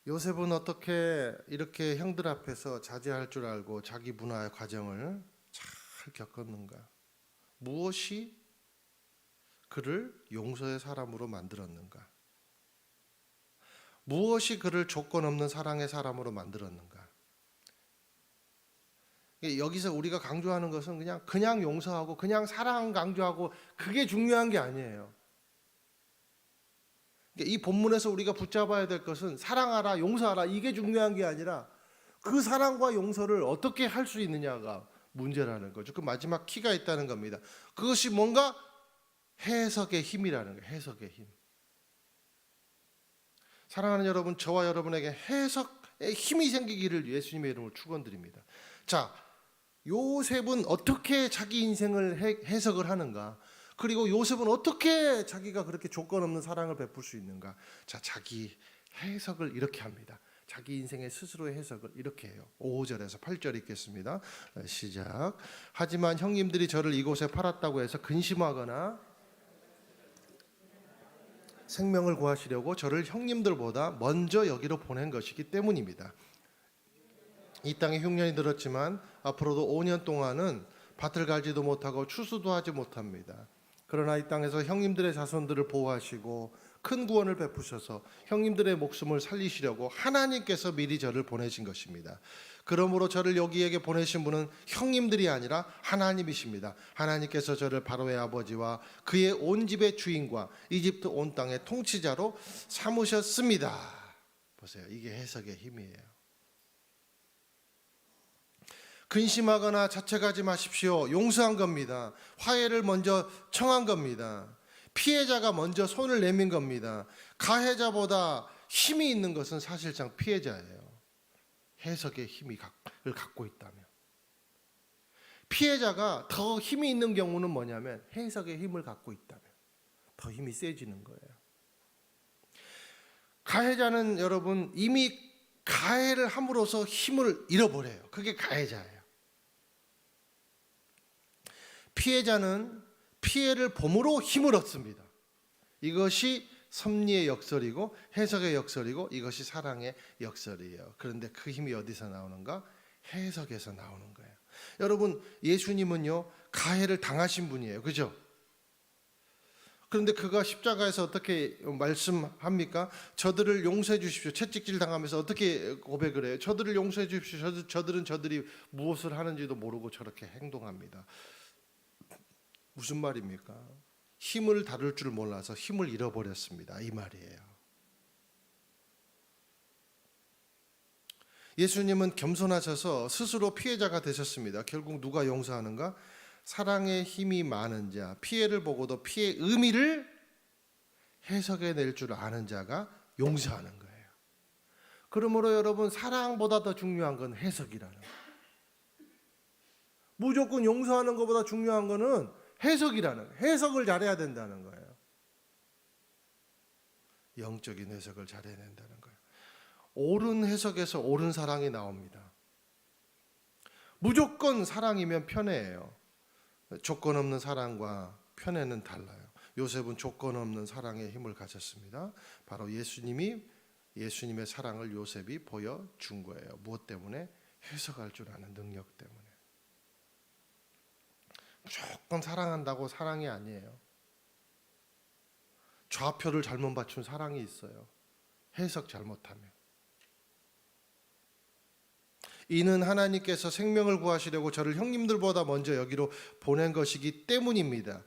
요셉은 어떻게 이렇게 형들 앞에서 자제할 줄 알고 자기 문화의 과정을 잘 겪었는가? 무엇이 그를 용서의 사람으로 만들었는가? 무엇이 그를 조건 없는 사랑의 사람으로 만들었는가? 여기서 우리가 강조하는 것은 그냥 용서하고 그냥 사랑 강조하고 그게 중요한 게 아니에요. 이 본문에서 우리가 붙잡아야 될 것은 사랑하라, 용서하라 이게 중요한 게 아니라 그 사랑과 용서를 어떻게 할 수 있느냐가 문제라는 거죠. 그 마지막 키가 있다는 겁니다. 그것이 뭔가 해석의 힘이라는 거예요. 해석의 힘. 사랑하는 여러분, 저와 여러분에게 해석의 힘이 생기기를 예수님의 이름으로 축원드립니다. 자, 요셉은 어떻게 자기 인생을 해석을 하는가? 그리고 요셉은 어떻게 자기가 그렇게 조건 없는 사랑을 베풀 수 있는가? 자, 자기 해석을 이렇게 합니다. 자기 인생의 스스로의 해석을 이렇게 해요. 5절에서 8절 읽겠습니다. 시작. 하지만 형님들이 저를 이곳에 팔았다고 해서 근심하거나 생명을 구하시려고 저를 형님들보다 먼저 여기로 보낸 것이기 때문입니다. 이 땅에 흉년이 들었지만 앞으로도 5년 동안은 밭을 갈지도 못하고 추수도 하지 못합니다. 그러나 이 땅에서 형님들의 자손들을 보호하시고 큰 구원을 베푸셔서 형님들의 목숨을 살리시려고 하나님께서 미리 저를 보내신 것입니다. 그러므로 저를 여기에게 보내신 분은 형님들이 아니라 하나님이십니다. 하나님께서 저를 바로의 아버지와 그의 온 집의 주인과 이집트 온 땅의 통치자로 삼으셨습니다. 보세요. 이게 해석의 힘이에요. 근심하거나 자책하지 마십시오. 용서한 겁니다. 화해를 먼저 청한 겁니다. 피해자가 먼저 손을 내민 겁니다. 가해자보다 힘이 있는 것은 사실상 피해자예요. 해석의 힘을 갖고 있다면. 피해자가 더 힘이 있는 경우는 뭐냐면 해석의 힘을 갖고 있다면 더 힘이 세지는 거예요. 가해자는 여러분 이미 가해를 함으로써 힘을 잃어버려요. 그게 가해자예요. 피해자는 피해를 봄으로 힘을 얻습니다. 이것이 섭리의 역설이고 해석의 역설이고 이것이 사랑의 역설이에요. 그런데 그 힘이 어디서 나오는가? 해석에서 나오는 거예요. 여러분, 예수님은요 가해를 당하신 분이에요. 그죠? 그런데 그가 십자가에서 어떻게 말씀합니까? 저들을 용서해 주십시오. 채찍질 당하면서 어떻게 고백을 해요? 저들을 용서해 주십시오. 저들이 무엇을 하는지도 모르고 저렇게 행동합니다. 무슨 말입니까? 힘을 다룰 줄 몰라서 힘을 잃어버렸습니다. 이 말이에요. 예수님은 겸손하셔서 스스로 피해자가 되셨습니다. 결국 누가 용서하는가? 사랑의 힘이 많은 자, 피해를 보고도 피해의 의미를 해석해낼 줄 아는 자가 용서하는 거예요. 그러므로 여러분, 사랑보다 더 중요한 건 해석이라는 거예요. 무조건 용서하는 것보다 중요한 거는 해석이라는 거예요. 해석을 잘해야 된다는 거예요. 영적인 해석을 잘해야 된다는 거예요. 옳은 해석에서 옳은 사랑이 나옵니다. 무조건 사랑이면 편애예요. 조건 없는 사랑과 편애는 달라요. 요셉은 조건 없는 사랑의 힘을 가졌습니다. 바로 예수님의 사랑을 요셉이 보여준 거예요. 무엇 때문에? 해석할 줄 아는 능력 때문에. 무조건 사랑한다고 사랑이 아니에요. 좌표를 잘못 맞춘 사랑이 있어요. 해석 잘못하면. 이는 하나님께서 생명을 구하시려고 저를 형님들보다 먼저 여기로 보낸 것이기 때문입니다.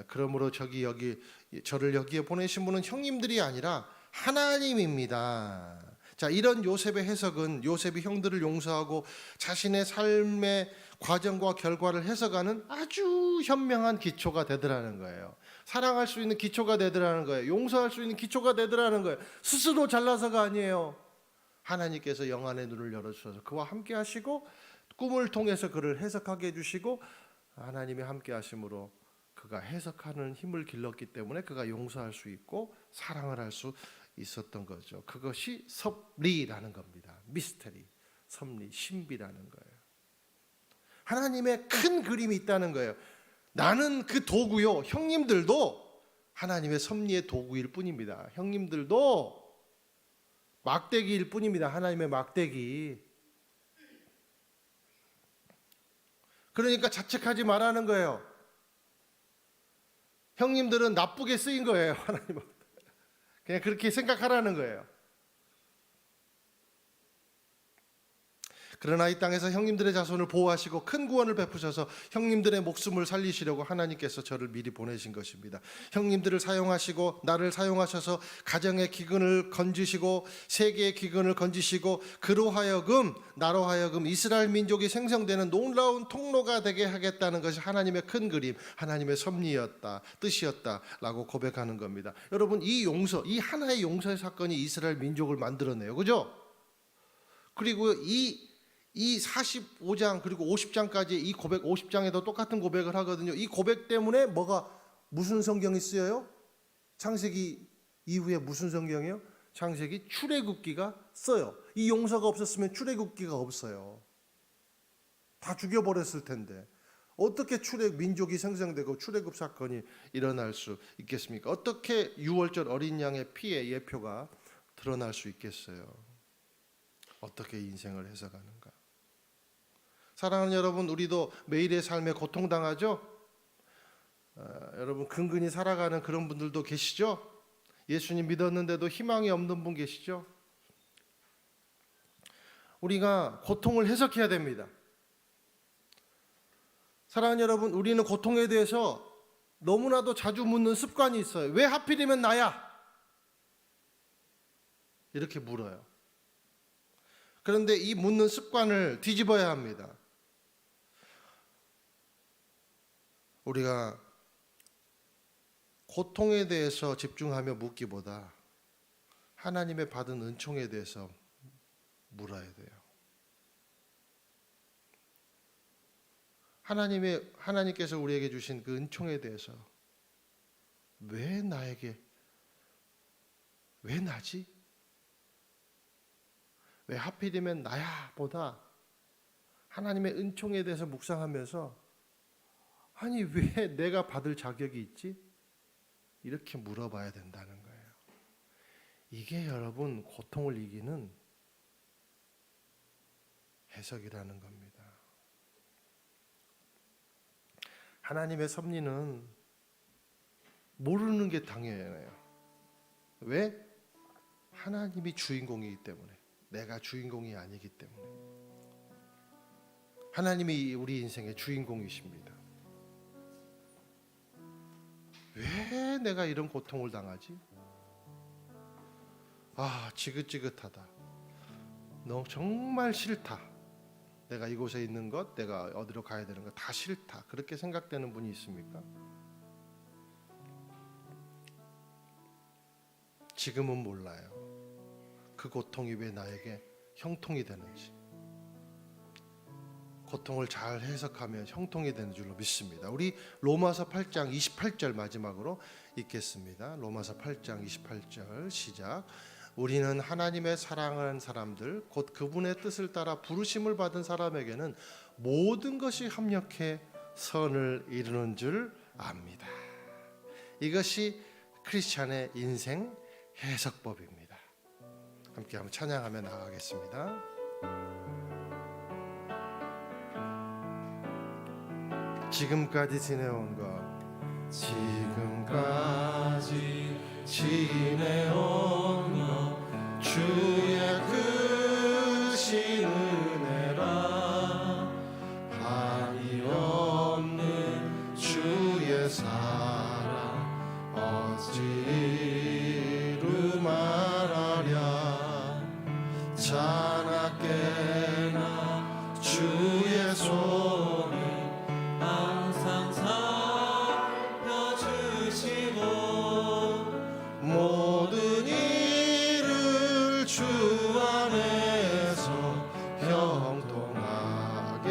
그러므로 저를 여기에 보내신 분은 형님들이 아니라 하나님입니다. 자, 이런 요셉의 해석은 요셉이 형들을 용서하고 자신의 삶의 과정과 결과를 해석하는 아주 현명한 기초가 되더라는 거예요. 사랑할 수 있는 기초가 되더라는 거예요. 용서할 수 있는 기초가 되더라는 거예요. 스스로 잘나서가 아니에요. 하나님께서 영안의 눈을 열어주셔서 그와 함께 하시고 꿈을 통해서 그를 해석하게 해주시고 하나님의 함께 하심으로 그가 해석하는 힘을 길렀기 때문에 그가 용서할 수 있고 사랑을 할 수 있었던 거죠. 그것이 섭리라는 겁니다. 미스터리, 섭리, 신비라는 거예요. 하나님의 큰 그림이 있다는 거예요. 나는 그 도구요. 형님들도 하나님의 섭리의 도구일 뿐입니다. 형님들도 막대기일 뿐입니다. 하나님의 막대기. 그러니까 자책하지 말라는 거예요. 형님들은 나쁘게 쓰인 거예요. 하나님은 그냥 그렇게 생각하라는 거예요. 그러나 이 땅에서 형님들의 자손을 보호하시고 큰 구원을 베푸셔서 형님들의 목숨을 살리시려고 하나님께서 저를 미리 보내신 것입니다. 형님들을 사용하시고 나를 사용하셔서 가정의 기근을 건지시고 세계의 기근을 건지시고 나로 하여금 이스라엘 민족이 생성되는 놀라운 통로가 되게 하겠다는 것이 하나님의 큰 그림, 하나님의 섭리였다, 뜻이었다라고 고백하는 겁니다. 여러분, 이 하나의 용서의 사건이 이스라엘 민족을 만들어내요. 그죠? 그리고 이 45장 그리고 50장까지 이 고백, 50장에도 똑같은 고백을 하거든요. 이 고백 때문에 무슨 성경이 쓰여요? 창세기 이후에 무슨 성경이요? 창세기 출애굽기가 써요. 이 용서가 없었으면 출애굽기가 없어요. 다 죽여버렸을 텐데 어떻게 민족이 생성되고 출애굽 사건이 일어날 수 있겠습니까? 어떻게 유월절 어린 양의 피의 예표가 드러날 수 있겠어요? 어떻게 인생을 해석하는가? 사랑하는 여러분, 우리도 매일의 삶에 고통당하죠? 여러분, 근근히 살아가는 그런 분들도 계시죠? 예수님 믿었는데도 희망이 없는 분 계시죠? 우리가 고통을 해석해야 됩니다. 사랑하는 여러분, 우리는 고통에 대해서 너무나도 자주 묻는 습관이 있어요. 왜 하필이면 나야? 이렇게 물어요. 그런데 이 묻는 습관을 뒤집어야 합니다. 우리가 고통에 대해서 집중하며 묻기보다 하나님의 받은 은총에 대해서 물어야 돼요. 하나님께서 우리에게 주신 그 은총에 대해서 왜 나지? 왜 하필이면 나야? 보다 하나님의 은총에 대해서 묵상하면서 아니 왜 내가 받을 자격이 있지? 이렇게 물어봐야 된다는 거예요. 이게 여러분 고통을 이기는 해석이라는 겁니다. 하나님의 섭리는 모르는 게 당연해요. 왜? 하나님이 주인공이기 때문에, 내가 주인공이 아니기 때문에. 하나님이 우리 인생의 주인공이십니다. 왜 내가 이런 고통을 당하지? 지긋지긋하다. 너 정말 싫다. 내가 이곳에 있는 것, 내가 어디로 가야 되는 것 다 싫다. 그렇게 생각되는 분이 있습니까? 지금은 몰라요. 그 고통이 왜 나에게 형통이 되는지. 고통을 잘 해석하면 형통이 되는 줄로 믿습니다. 우리 로마서 8장 28절 마지막으로 읽겠습니다. 로마서 8장 28절 시작. 우리는 하나님의 사랑하는 사람들 곧 그분의 뜻을 따라 부르심을 받은 사람에게는 모든 것이 합력해 선을 이루는 줄 압니다. 이것이 크리스찬의 인생 해석법입니다. 함께 한번 찬양하며 나가겠습니다. 지금까지 지내온 것, 지금까지 지내온 것 주의 크신 은혜라. 한이 없는 주의 사랑 어찌로 말하랴. 자나깨나 주의 손이 항상 살펴주시고 모든 일을 주 안에서 형통하게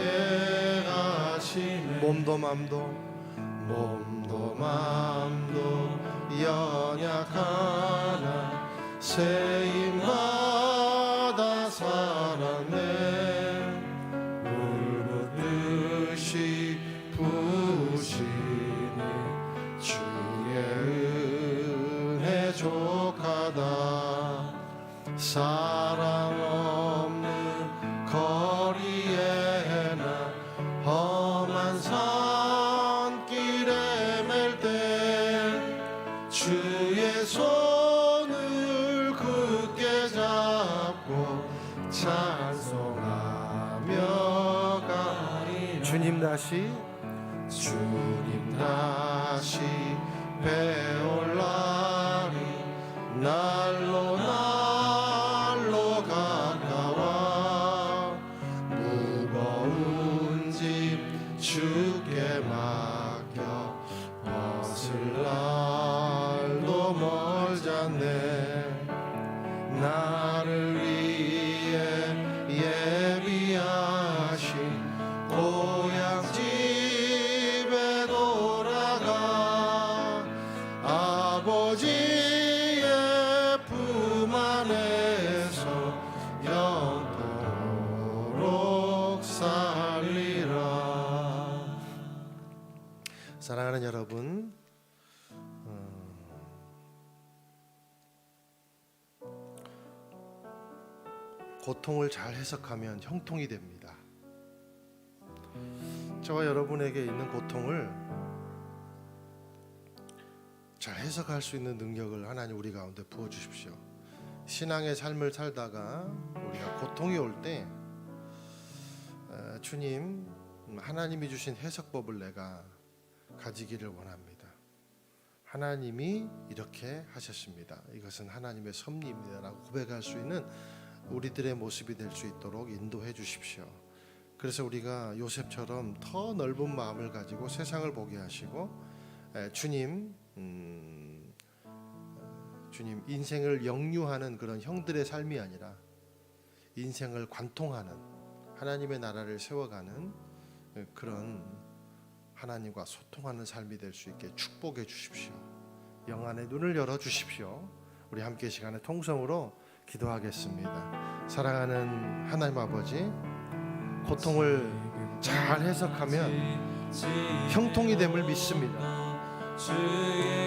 하시네. 몸도 맘도 연약하나 세임마다 살았네. 물붓듯이 부으시니 주의 은혜 족하다. 사랑 없는 거리에나 험한 산길에 맬 때 주의 손을 굳게 잡고 찬송하며 가리라. 주님 다시 배올라니 날로 가까워 무거운 짐 주께 맡겨 벗을 날도 멀잖네. 나를 위해 예비하신 고향집에 돌아가 아버지의 품 안에서 영원토록 살리라. 사랑하는 여러분, 고통을 잘 해석하면 형통이 됩니다. 저와 여러분에게 있는 고통을 잘 해석할 수 있는 능력을 하나님 우리 가운데 부어주십시오. 신앙의 삶을 살다가 우리가 고통이 올 때 주님, 하나님이 주신 해석법을 내가 가지기를 원합니다. 하나님이 이렇게 하셨습니다. 이것은 하나님의 섭리입니다 라고 고백할 수 있는 우리들의 모습이 될 수 있도록 인도해 주십시오. 그래서 우리가 요셉처럼 더 넓은 마음을 가지고 세상을 보게 하시고 주님 인생을 역류하는 그런 형들의 삶이 아니라 인생을 관통하는 하나님의 나라를 세워가는 그런 하나님과 소통하는 삶이 될 수 있게 축복해 주십시오. 영안의 눈을 열어 주십시오. 우리 함께 시간에 통성으로 기도하겠습니다. 사랑하는 하나님 아버지, 고통을 잘 해석하면 형통이 됨을 믿습니다.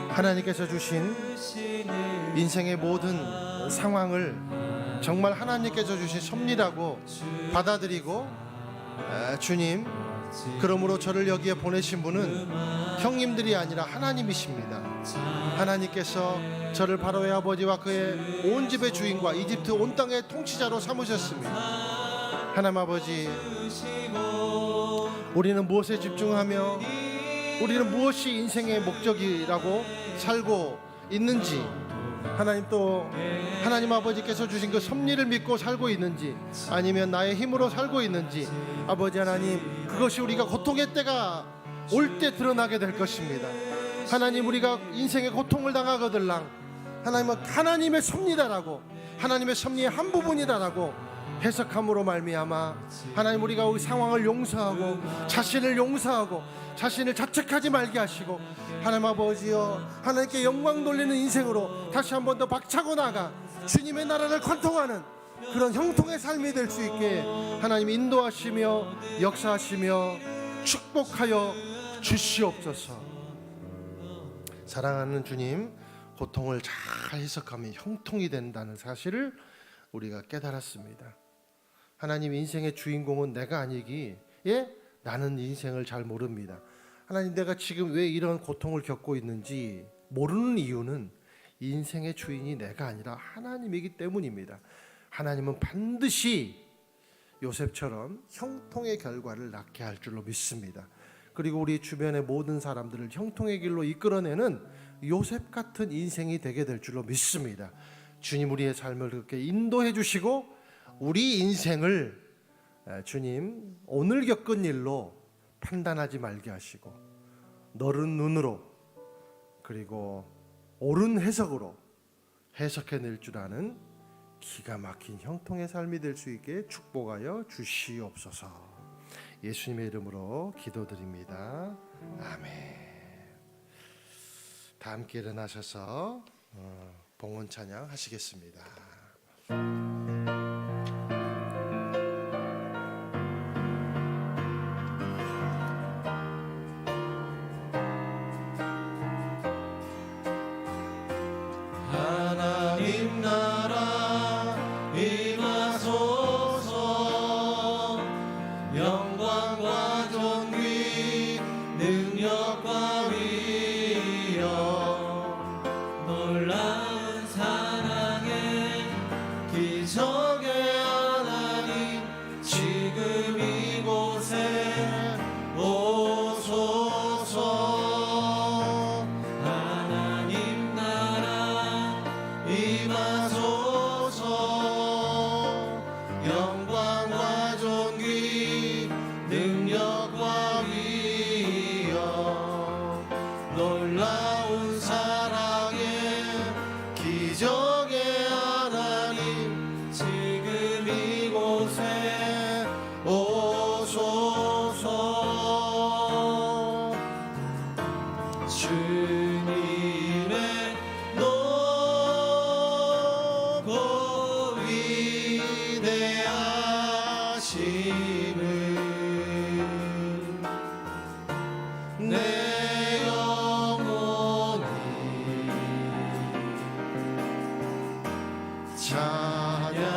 하나님께서 주신 인생의 모든 상황을 정말 하나님께서 주신 섭리라고 받아들이고, 주님, 그러므로 저를 여기에 보내신 분은 형님들이 아니라 하나님이십니다. 하나님께서 저를 바로의 아버지와 그의 온 집의 주인과 이집트 온 땅의 통치자로 삼으셨습니다. 하나님 아버지, 우리는 무엇에 집중하며 우리는 무엇이 인생의 목적이라고 살고 있는지, 하나님 또 하나님 아버지께서 주신 그 섭리를 믿고 살고 있는지, 아니면 나의 힘으로 살고 있는지, 아버지 하나님, 그것이 우리가 고통의 때가 올 때 드러나게 될 것입니다. 하나님, 우리가 인생의 고통을 당하거들랑 하나님은 하나님의 섭리다라고, 하나님의 섭리의 한 부분이다라고 해석함으로 말미암아 하나님, 우리가 우리 상황을 용서하고 자신을 용서하고 자신을 자책하지 말게 하시고, 하나님 아버지여, 하나님께 영광 돌리는 인생으로 다시 한 번 더 박차고 나가 주님의 나라를 관통하는 그런 형통의 삶이 될 수 있게 하나님 인도하시며 역사하시며 축복하여 주시옵소서. 사랑하는 주님, 고통을 잘 해석하면 형통이 된다는 사실을 우리가 깨달았습니다. 하나님, 인생의 주인공은 내가 아니기에 나는 인생을 잘 모릅니다. 하나님, 내가 지금 왜 이런 고통을 겪고 있는지 모르는 이유는 인생의 주인이 내가 아니라 하나님이기 때문입니다. 하나님은 반드시 요셉처럼 형통의 결과를 낳게 할 줄로 믿습니다. 그리고 우리 주변의 모든 사람들을 형통의 길로 이끌어내는 요셉 같은 인생이 되게 될 줄로 믿습니다. 주님, 우리의 삶을 그렇게 인도해 주시고 우리 인생을 주님 오늘 겪은 일로 판단하지 말게 하시고 너른 눈으로 그리고 옳은 해석으로 해석해낼 줄 아는 기가 막힌 형통의 삶이 될 수 있게 축복하여 주시옵소서. 예수님의 이름으로 기도드립니다. 아멘. 다 함께 일어나셔서 봉헌 찬양 하시겠습니다. 하나님 나라 임하소서. 영광과 존귀 능력과 위엄 놀라운 사랑의 기적의 하나님 지금 이곳에 오소서. 하나님 나라 임하소서. 영광과 존귀 능력과 위엄 놀라운 사랑의 기적의 하나님 지금 이곳에 오소서. 주님의 높고 위대하심을 내 영혼이 찬양하네.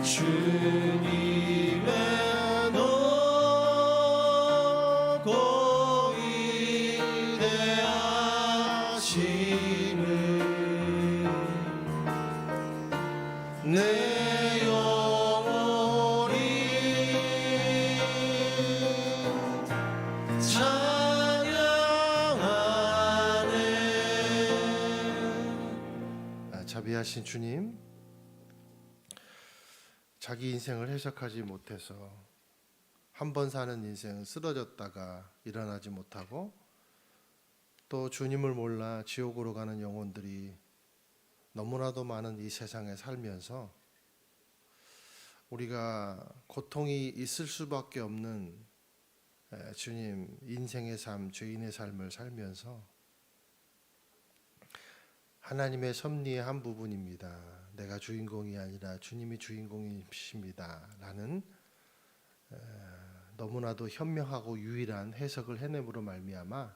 주님의 높고 위대하심을 내 영혼이 찬양하네. 자비하신 주님, 자기 인생을 해석하지 못해서 한 번 사는 인생은 쓰러졌다가 일어나지 못하고, 또 주님을 몰라 지옥으로 가는 영혼들이 너무나도 많은 이 세상에 살면서 우리가 고통이 있을 수밖에 없는 주님 인생의 삶, 죄인의 삶을 살면서 하나님의 섭리의 한 부분입니다. 내가 주인공이 아니라 주님이 주인공이십니다 라는 너무나도 현명하고 유일한 해석을 해냄으로 말미암아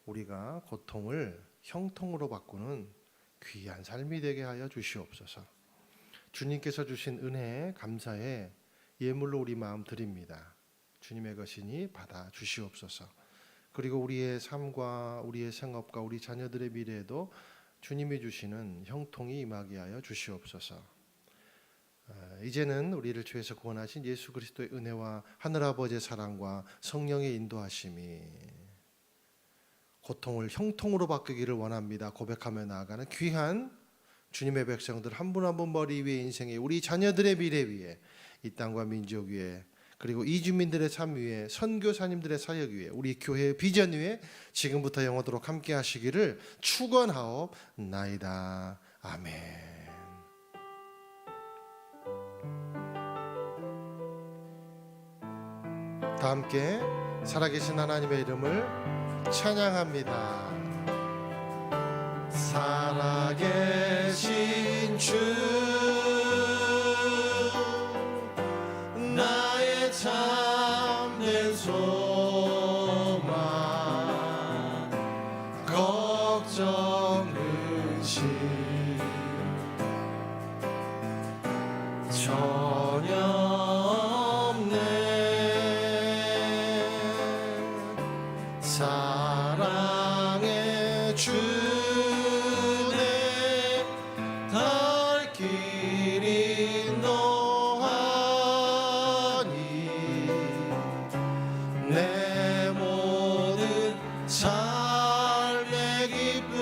우리가 고통을 형통으로 바꾸는 귀한 삶이 되게 하여 주시옵소서. 주님께서 주신 은혜에 감사해 예물로 우리 마음 드립니다. 주님의 것이니 받아 주시옵소서. 그리고 우리의 삶과 우리의 생업과 우리 자녀들의 미래에도 주님이 주시는 형통이 임하게 하여 주시옵소서. 이제는 우리를 주에서 구원하신 예수 그리스도의 은혜와 하늘아버지의 사랑과 성령의 인도하심이 고통을 형통으로 바꾸기를 원합니다. 고백하며 나아가는 귀한 주님의 백성들 한 분 한 분 머리 위에 인생에 우리 자녀들의 미래 위에 이 땅과 민족 위에 그리고 이주민들의 삶 위에 선교사님들의 사역 위에 우리 교회의 비전 위에 지금부터 영원토록 함께 하시기를 축원하옵나이다. 아멘. 다 함께 살아계신 하나님의 이름을 찬양합니다. 살아계신 주 나의 참된 소망 걱정 근심 전혀 없네. 사랑의 주네 달 길이 너하니 내 모든 삶의 기쁨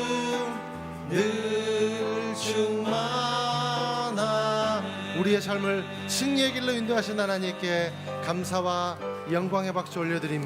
늘 충만하. 우리의 삶을 승리의 길로 인도하신 하나님께 감사와 영광의 박수 올려드립니다.